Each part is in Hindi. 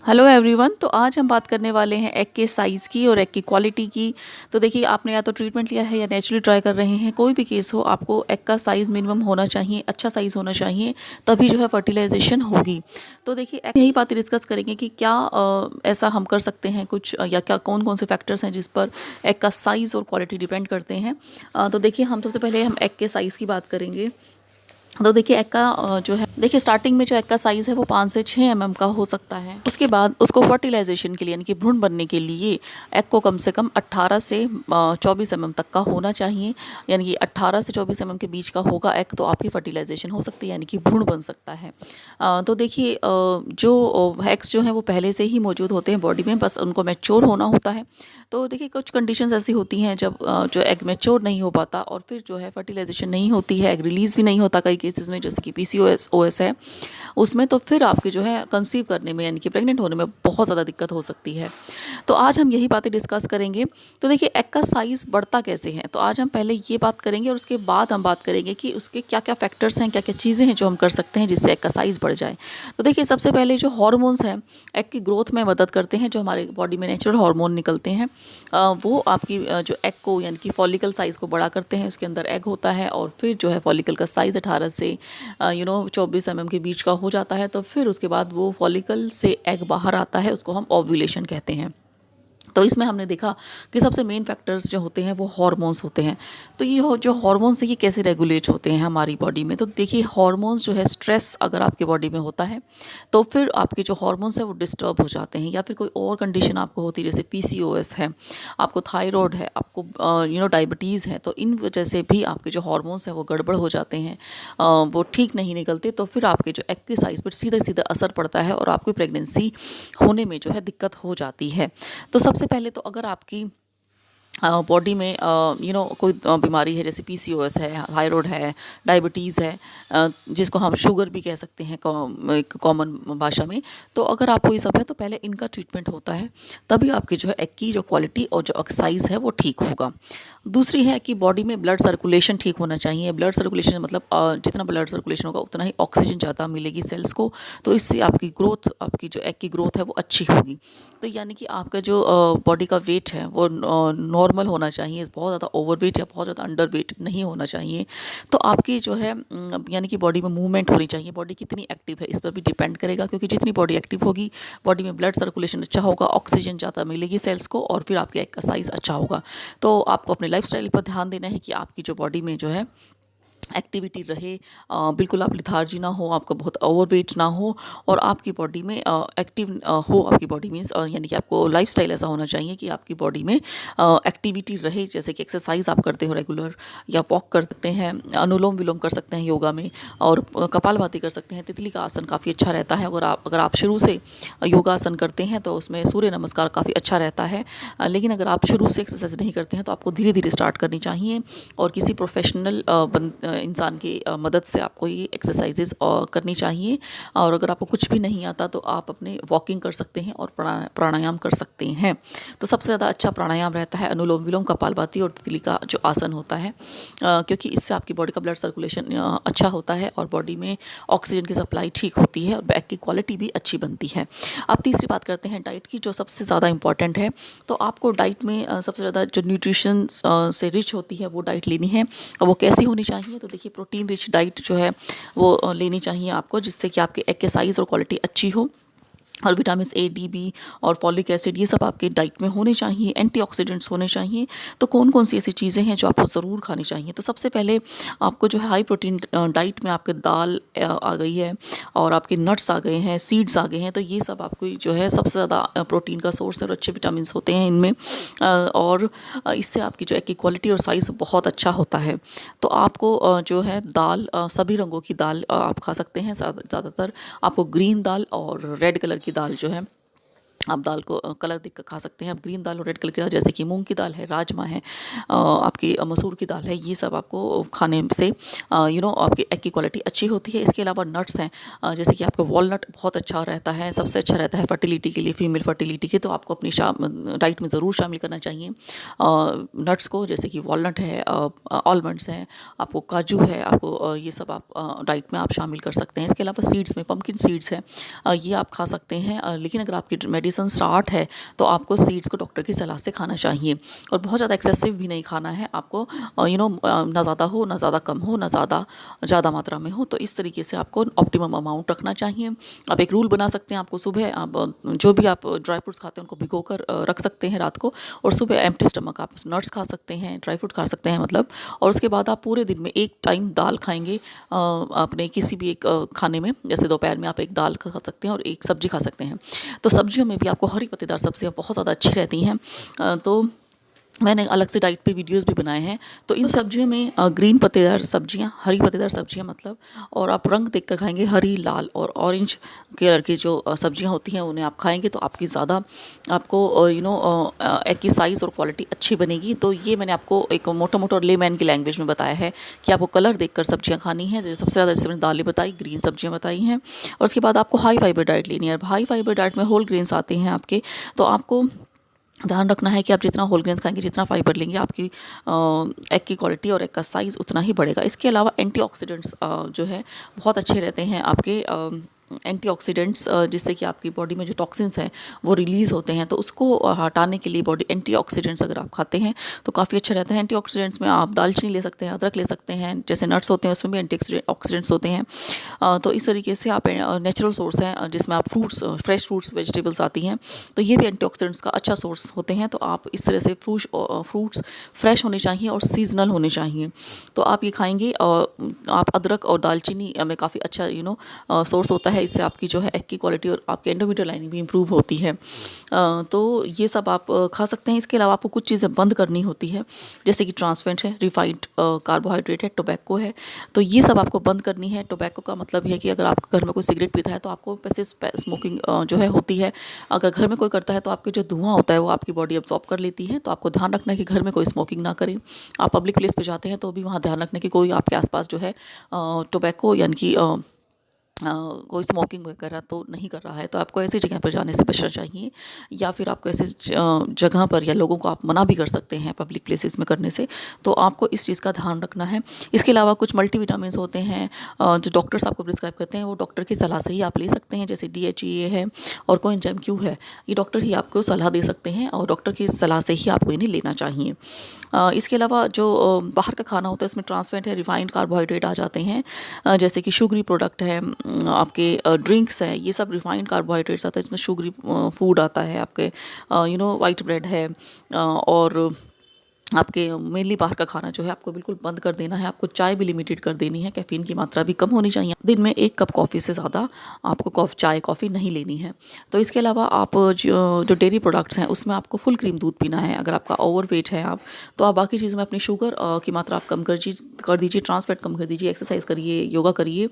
Hello everyone. तो आज हम बात करने वाले हैं एग के साइज़ की और एग की क्वालिटी की। तो देखिए, आपने या तो ट्रीटमेंट लिया है या नेचुरली ट्राई कर रहे हैं, कोई भी केस हो, आपको एग का साइज़ मिनिमम होना चाहिए, अच्छा साइज़ होना चाहिए, तभी जो है फर्टिलाइजेशन होगी। तो देखिए, यही बातें डिस्कस करेंगे कि क्या ऐसा हम कर सकते हैं कुछ, या क्या कौन कौन से फैक्टर्स हैं जिस पर एग का साइज़ और क्वालिटी डिपेंड करते हैं। तो देखिए, हम सबसे पहले हम एग के साइज़ की बात करेंगे। तो देखिए, एग का जो है, देखिए स्टार्टिंग में जो एग का साइज़ है वो 5 से 6 का हो सकता है। उसके बाद उसको फर्टिलाइजेशन के लिए, यानी कि भ्रूण बनने के लिए एग को कम से कम 18 से 24 तक का होना चाहिए। यानी कि 18 से 24 के बीच का होगा एग, तो आपकी फर्टिलाइजेशन हो सकती है, यानी कि भ्रूण बन सकता है। तो देखिए, जो एग्स जो हैं वो पहले से ही मौजूद होते हैं बॉडी में, बस उनको मैच्योर होना होता है। तो देखिए, कुछ कंडीशंस ऐसी होती हैं जब जो एग मैच्योर नहीं हो पाता और फिर जो है फर्टिलाइजेशन नहीं होती है, एग रिलीज़ भी नहीं होता कई केसेस में, जैसे कि पीसीओएस ओएस है उसमें, तो फिर आपके जो है कंसीव करने में, यानी कि प्रेग्नेंट होने में बहुत ज़्यादा दिक्कत हो सकती है। तो आज हम यही बातें डिस्कस करेंगे। तो देखिए, एग का साइज़ बढ़ता कैसे है, तो आज हम पहले ये बात करेंगे और उसके बाद हम बात करेंगे कि उसके क्या-क्या फैक्टर्स हैं, क्या-क्या चीज़ें हैं जो हम कर सकते हैं जिससे एग का साइज़ बढ़ जाए। तो देखिए, सबसे पहले जो हार्मोन्स हैं एग की ग्रोथ में मदद करते हैं, जो हमारे बॉडी में नेचुरल हार्मोन निकलते हैं, वो आपकी जो एग को, यानी कि फॉलिकल साइज़ को बड़ा करते हैं। उसके अंदर एग होता है और फिर जो है फॉलिकल का साइज़ 18 से 24 के बीच का हो जाता है। तो फिर उसके बाद वो फॉलिकल से एग बाहर आता है, उसको हम ओव्यूलेशन कहते हैं। तो इसमें हमने देखा कि सबसे मेन फैक्टर्स जो होते हैं वो हार्मोन्स होते हैं। तो ये जो हार्मोन्स हैं ये कैसे रेगुलेट होते हैं हमारी बॉडी में, तो देखिए, हार्मोन्स जो है, स्ट्रेस अगर आपके बॉडी में होता है तो फिर आपके जो हार्मोन्स हैं वो डिस्टर्ब हो जाते हैं, या फिर कोई और कंडीशन आपको होती है, जैसे पीसीओएस है, आपको थायराइड है, आपको डायबिटीज़ है, तो इन वजह से भी आपके जो हार्मोन्स हैं वो गड़बड़ हो जाते हैं, वो ठीक नहीं निकलते, तो फिर आपके जो एग की साइज़ पर सीधा सीधा असर पड़ता है और आपकी प्रेगनेंसी होने में जो है दिक्कत हो जाती है। तो सबसे पहले तो अगर आपकी बॉडी में कोई बीमारी है, जैसे पीसीओएस है, थायराइड है, डायबिटीज़ है, जिसको हम शुगर भी कह सकते हैं एक कॉमन भाषा में। तो अगर आपको ये सब है तो पहले इनका ट्रीटमेंट होता है, तभी आपकी जो है एग की जो क्वालिटी और जो एक्साइज है वो ठीक होगा। दूसरी है कि बॉडी में ब्लड सर्कुलेशन ठीक होना चाहिए। ब्लड सर्कुलेशन मतलब जितना ब्लड सर्कुलेशन होगा उतना ही ऑक्सीजन ज़्यादा मिलेगी सेल्स को, तो इससे आपकी ग्रोथ, आपकी जो एग की ग्रोथ है वो अच्छी होगी। तो यानी कि आपका जो बॉडी का वेट है वो नॉर्मल होना चाहिए, बहुत ज़्यादा ओवरवेट या बहुत ज़्यादा अंडरवेट नहीं होना चाहिए। तो आपकी जो है यानी कि बॉडी में मूवमेंट होनी चाहिए। बॉडी कितनी एक्टिव है इस पर भी डिपेंड करेगा, क्योंकि जितनी बॉडी एक्टिव होगी, बॉडी में ब्लड सर्कुलेशन अच्छा होगा, ऑक्सीजन ज़्यादा मिलेगी सेल्स को, और फिर आपके एग का साइज़ अच्छा होगा। तो आपको अपने लाइफस्टाइल पर ध्यान देना है कि आपकी जो बॉडी में जो है एक्टिविटी रहे, बिल्कुल आप लिथार्जी ना हो, आपका बहुत ओवरवेट ना हो, और आपकी बॉडी में एक्टिव हो। आपकी बॉडी मीन्स यानी कि आपको लाइफस्टाइल ऐसा होना चाहिए कि आपकी बॉडी में एक्टिविटी रहे, जैसे कि एक्सरसाइज आप करते हो रेगुलर, या वॉक कर सकते हैं, अनुलोम विलोम कर सकते हैं योगा में, और कपालभाति कर सकते हैं। तितली का आसन काफ़ी अच्छा रहता है। अगर आप शुरू से योगासन करते हैं तो उसमें सूर्य नमस्कार काफ़ी अच्छा रहता है। लेकिन अगर आप शुरू से एक्सरसाइज नहीं करते हैं तो आपको धीरे धीरे स्टार्ट करनी चाहिए, और किसी प्रोफेशनल इंसान की मदद से आपको ये एक्सरसाइजेज करनी चाहिए। और अगर आपको कुछ भी नहीं आता तो आप अपने वॉकिंग कर सकते हैं और प्राणायाम कर सकते हैं। तो सबसे ज़्यादा अच्छा प्राणायाम रहता है अनुलोम विलोम, कपालभाति और तितली का जो आसन होता है, क्योंकि इससे आपकी बॉडी का ब्लड सर्कुलेशन अच्छा होता है और बॉडी में ऑक्सीजन की सप्लाई ठीक होती है और बैक की क्वालिटी भी अच्छी बनती है। अब तीसरी बात करते हैं डाइट की, जो सबसे ज़्यादा इंपॉर्टेंट है। तो आपको डाइट में सबसे ज़्यादा जो न्यूट्रिशन से रिच होती है वो डाइट लेनी है। और वो कैसी होनी चाहिए, तो देखिए, प्रोटीन रिच डाइट जो है वो लेनी चाहिए आपको, जिससे कि आपके एग के साइज़ और क्वालिटी अच्छी हो, और विटामिन ए, डी, बी और फॉलिक एसिड ये सब आपके डाइट में होने चाहिए, एंटीऑक्सीडेंट्स होने चाहिए। तो कौन-कौन सी ऐसी चीज़ें हैं जो आपको ज़रूर खानी चाहिए? तो सबसे पहले आपको जो है हाई प्रोटीन डाइट में आपके दाल आ गई है, और आपके नट्स आ गए हैं, सीड्स आ गए हैं, तो ये सब आपको जो है सबसे ज़्यादा प्रोटीन का सोर्स है और अच्छे विटामिन्स होते हैं इनमें। और इससे आपकी जो एग की क्वालिटी और साइज़ बहुत अच्छा होता है। तो आपको जो है दाल, सभी रंगों की दाल आप खा सकते हैं। ज़्यादातर आपको ग्रीन दाल और रेड कलर की दाल जो है आप दाल को कलर देख कर खा सकते हैं। आप ग्रीन दाल और रेड कलर की दाल जैसे कि मूँग की दाल है, राजमा है, आपकी मसूर की दाल है, ये सब आपको खाने से आपकी एग की क्वालिटी अच्छी होती है। इसके अलावा नट्स हैं, जैसे कि आपका वॉलनट बहुत अच्छा रहता है, सबसे अच्छा रहता है फर्टिलिटी के लिए, फीमेल फर्टिलिटी के, तो आपको अपनी डाइट में ज़रूर शामिल करना चाहिए नट्स को, जैसे कि वॉलनट है, आलमंड्स हैं, आपको काजू है, आपको ये सब आप डाइट में आप शामिल कर सकते हैं। इसके अलावा सीड्स में पम्पकिन सीड्स हैं, ये आप खा सकते हैं, लेकिन अगर आपकी मेडिसिन स्टार्ट है तो आपको सीड्स को डॉक्टर की सलाह से खाना चाहिए, और बहुत ज़्यादा एक्सेसिव भी नहीं खाना है आपको, ना ज़्यादा हो ना ज़्यादा कम हो, ना ज़्यादा ज़्यादा मात्रा में हो, तो इस तरीके से आपको ऑप्टिमम अमाउंट रखना चाहिए। आप एक रूल बना सकते हैं, आपको सुबह आप जो भी आप ड्राई फ्रूट्स खाते हैं उनको भिगो कर रख सकते हैं रात को, और सुबह एम्प्टी स्टमक आप नट्स खा सकते हैं, ड्राई फ्रूट खा सकते हैं मतलब, और उसके बाद आप पूरे दिन में एक टाइम दाल खाएंगे अपने किसी भी एक खाने में, जैसे दोपहर में आप एक दाल खा सकते हैं और एक सब्जी खा सकते हैं। तो सब्जियों में भी आपको हरी पत्तेदार सब्जियां बहुत ज़्यादा अच्छी रहती हैं, तो मैंने अलग से डाइट पे वीडियोस भी बनाए हैं। तो इन सब्जियों में ग्रीन पत्तेदार सब्जियां, हरी पत्तेदार सब्जियां मतलब, और आप रंग देखकर खाएंगे, हरी, लाल और ऑरेंज कलर की जो सब्जियां होती हैं उन्हें आप खाएंगे तो आपकी ज़्यादा आपको एग की साइज़ और क्वालिटी अच्छी बनेगी। तो ये मैंने आपको एक मोटा मोटा लेमैन की लैंग्वेज में बताया है कि आपको कलर देखकर सब्जियां खानी है। जैसे सबसे ज़्यादा जैसे मैंने दालें बताई, ग्रीन सब्जियां बताई हैं, और उसके बाद आपको हाई फाइबर डाइट लेनी है। हाई फाइबर डाइट में होल ग्रेन्स आते हैं आपके, तो आपको ध्यान रखना है कि आप जितना होल ग्रेन्स खाएंगे, जितना फाइबर लेंगे, आपकी एग की क्वालिटी और एग का साइज़ उतना ही बढ़ेगा। इसके अलावा एंटीऑक्सीडेंट्स जो है बहुत अच्छे रहते हैं आपके, एंटीऑक्सीडेंट्स जिससे कि आपकी बॉडी में जो टॉक्सिन्स हैं वो रिलीज़ होते हैं, तो उसको हटाने के लिए बॉडी एंटीऑक्सीडेंट्स अगर आप खाते हैं तो काफ़ी अच्छा रहता है। एंटीऑक्सीडेंट्स में आप दालचीनी ले सकते हैं, अदरक ले सकते हैं, जैसे नट्स होते हैं उसमें भी एंटीऑक्सीडेंट्स होते हैं। तो इस तरीके से आप नेचुरल सोर्स हैं, जिसमें आप फ्रूट्स, फ्रेश फ्रूट्स, वेजिटेबल्स आती हैं, तो ये भी एंटीऑक्सीडेंट्स का अच्छा सोर्स होते हैं। तो आप इस तरह से फ्रूट्स फ्रेश होने चाहिए और सीजनल होने चाहिए, तो आप ये खाएंगे। और आप अदरक और दालचीनी में काफ़ी अच्छा सोर्स होता है, इससे आपकी जो है एग की क्वालिटी और आपकी एंडोमेट्रियल लाइनिंग भी इंप्रूव होती है। तो ये सब आप खा सकते हैं। इसके अलावा आपको कुछ चीज़ें बंद करनी होती है, जैसे कि ट्रांसफैट है, रिफाइंड कार्बोहाइड्रेट है, टोबैको है, तो ये सब आपको बंद करनी है। टोबैको का मतलब है कि अगर आपके घर में कोई सिगरेट पीता है तो आपको वैसे स्मोकिंग जो है होती है, अगर घर में कोई करता है तो आपके जो धुआं होता है वो आपकी बॉडी अब्जॉर्ब कर लेती है, तो आपको ध्यान रखना है कि घर में कोई स्मोकिंग ना करे। आप पब्लिक प्लेस पे जाते हैं तो भी वहाँ ध्यान रखना है कि कोई आपके आसपास जो है टोबैको यानी कि कोई स्मोकिंग वगैरह तो नहीं कर रहा है, तो आपको ऐसी जगह पर जाने से बचना चाहिए, या फिर आपको ऐसी जगह पर या लोगों को आप मना भी कर सकते हैं पब्लिक प्लेसेस में करने से, तो आपको इस चीज़ का ध्यान रखना है। इसके अलावा कुछ मल्टीविटामिन्स होते हैं जो डॉक्टर्स आपको प्रिस्क्राइब करते हैं, वो डॉक्टर की सलाह से ही आप ले सकते हैं, जैसे DHEA है और कोएंजाइम Q है, ये डॉक्टर ही आपको सलाह दे सकते हैं और डॉक्टर की सलाह से ही आपको इन्हें लेना चाहिए। इसके अलावा जो बाहर का खाना होता है उसमें ट्रांसफैट है, रिफाइंड कार्बोहाइड्रेट आ जाते हैं, जैसे कि शुगरी प्रोडक्ट है, आपके ड्रिंक्स हैं, ये सब रिफाइंड कार्बोहाइड्रेट्स आता है, इसमें शुगरी फूड आता है आपके, वाइट ब्रेड है, और आपके मेनली बाहर का खाना जो है आपको बिल्कुल बंद कर देना है। आपको चाय भी लिमिटेड कर देनी है, कैफ़ीन की मात्रा भी कम होनी चाहिए। दिन में 1 कप कॉफ़ी से ज़्यादा आपको चाय कॉफ़ी नहीं लेनी है। तो इसके अलावा आप जो डेयरी प्रोडक्ट्स हैं उसमें आपको फुल क्रीम दूध पीना है। अगर आपका ओवरवेट है आप, तो आप बाकी चीज़ों में अपनी शुगर की मात्रा आप कम कर दीजिए, ट्रांस फैट कम कर दीजिए, एक्सरसाइज करिए, योगा करिए।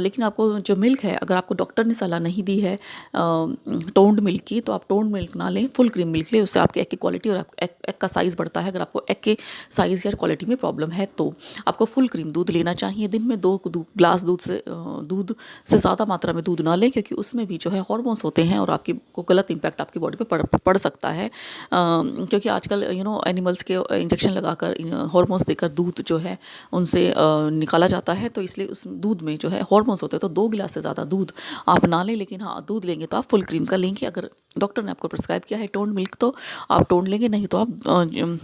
लेकिन आपको जो मिल्क है, अगर आपको डॉक्टर ने सलाह नहीं दी है टोन्ड मिल्क की, तो आप टोन्ड मिल्क ना लें, फुल क्रीम मिल्क लें। उससे आपके एग की क्वालिटी और एग का साइज़ बढ़ता है। अगर आपको एग के साइज़ या क्वालिटी में प्रॉब्लम है तो आपको फुल क्रीम दूध लेना चाहिए। दिन में 2 ग्लास दूध से ज़्यादा मात्रा में दूध ना लें, क्योंकि उसमें भी जो है हार्मोन्स होते हैं और आपकी को गलत इम्पैक्ट आपकी बॉडी पे पड़ सकता है, क्योंकि आजकल एनिमल्स के इंजेक्शन लगाकर हार्मोन्स देकर दूध जो है उनसे निकाला जाता है, तो इसलिए उस दूध में जो है हार्मोन्स होते हैं। तो 2 गिलास से ज़्यादा दूध आप ना लें, लेकिन हाँ, दूध लेंगे तो आप फुल क्रीम का लेंगे। अगर डॉक्टर ने आपको प्रिस्क्राइब किया है टोन्ड मिल्क तो आप टोन्ड लेंगे, नहीं तो आप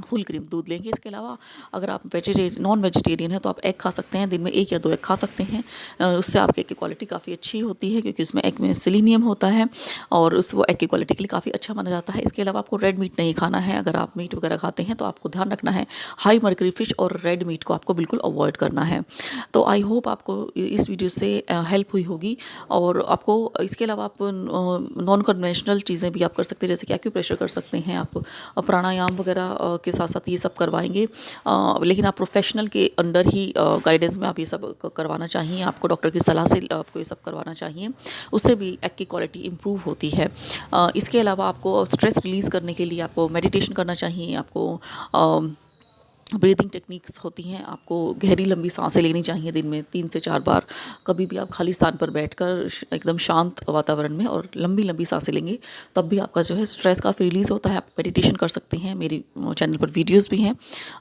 फुल क्रीम दूध लेंगे। इसके अलावा अगर आप नॉन वेजिटेरियन है तो आप एग खा सकते हैं, दिन में 1 या 2 एग खा सकते हैं। उससे आपके एग की क्वालिटी काफ़ी अच्छी होती है, क्योंकि उसमें एग में सेलेनियम होता है और वो एग की क्वालिटी के लिए काफ़ी अच्छा माना जाता है। इसके अलावा आपको रेड मीट नहीं खाना है। अगर आप मीट वगैरह खाते हैं तो आपको ध्यान रखना है, हाई मर्करी फिश और रेड मीट को आपको बिल्कुल अवॉइड करना है। तो आई होप आपको इस वीडियो से हेल्प हुई होगी। और आपको इसके अलावा आप नॉन कन्वेंशनल चीज़ें भी आप कर सकते हैं, जैसे कि एक्यूप्रेशर कर सकते हैं आप, प्राणायाम वगैरह के साथ-साथ ये सब करवाएँगे। लेकिन आप प्रोफ़ेशनल के अंडर ही गाइडेंस में आप ये सब करवाना चाहिए। आपको डॉक्टर की सलाह से आपको ये सब करवाना चाहिए। उससे भी एग की क्वालिटी इम्प्रूव होती है। इसके अलावा आपको स्ट्रेस रिलीज़ करने के लिए आपको मेडिटेशन करना चाहिए। आपको अ ब्रीदिंग टेक्निक्स होती हैं, आपको गहरी लंबी सांसें लेनी चाहिए दिन में 3 से 4 बार। कभी भी आप खाली स्थान पर बैठकर एकदम शांत वातावरण में और लंबी-लंबी सांसें लेंगे, तब भी आपका जो है स्ट्रेस काफ़ी रिलीज़ होता है। आप मेडिटेशन कर सकते हैं, मेरी चैनल पर वीडियोज़ भी हैं,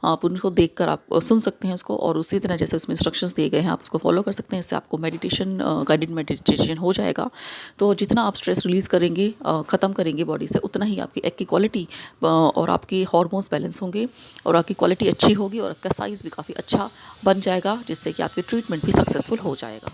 आप उनको देखकर आप सुन सकते हैं उसको, और उसी तरह जैसे उसमें इंस्ट्रक्शंस दिए गए हैं आप उसको फॉलो कर सकते हैं। इससे आपको मेडिटेशन गाइडेड मेडिटेशन हो जाएगा। तो जितना आप स्ट्रेस रिलीज़ करेंगे, ख़त्म करेंगे बॉडी से, उतना ही आपकी एग की क्वालिटी और आपके हार्मोन्स बैलेंस होंगे और आपकी क्वालिटी अच्छी होगी और आपका साइज़ भी काफ़ी अच्छा बन जाएगा, जिससे कि आपकी ट्रीटमेंट भी सक्सेसफुल हो जाएगा।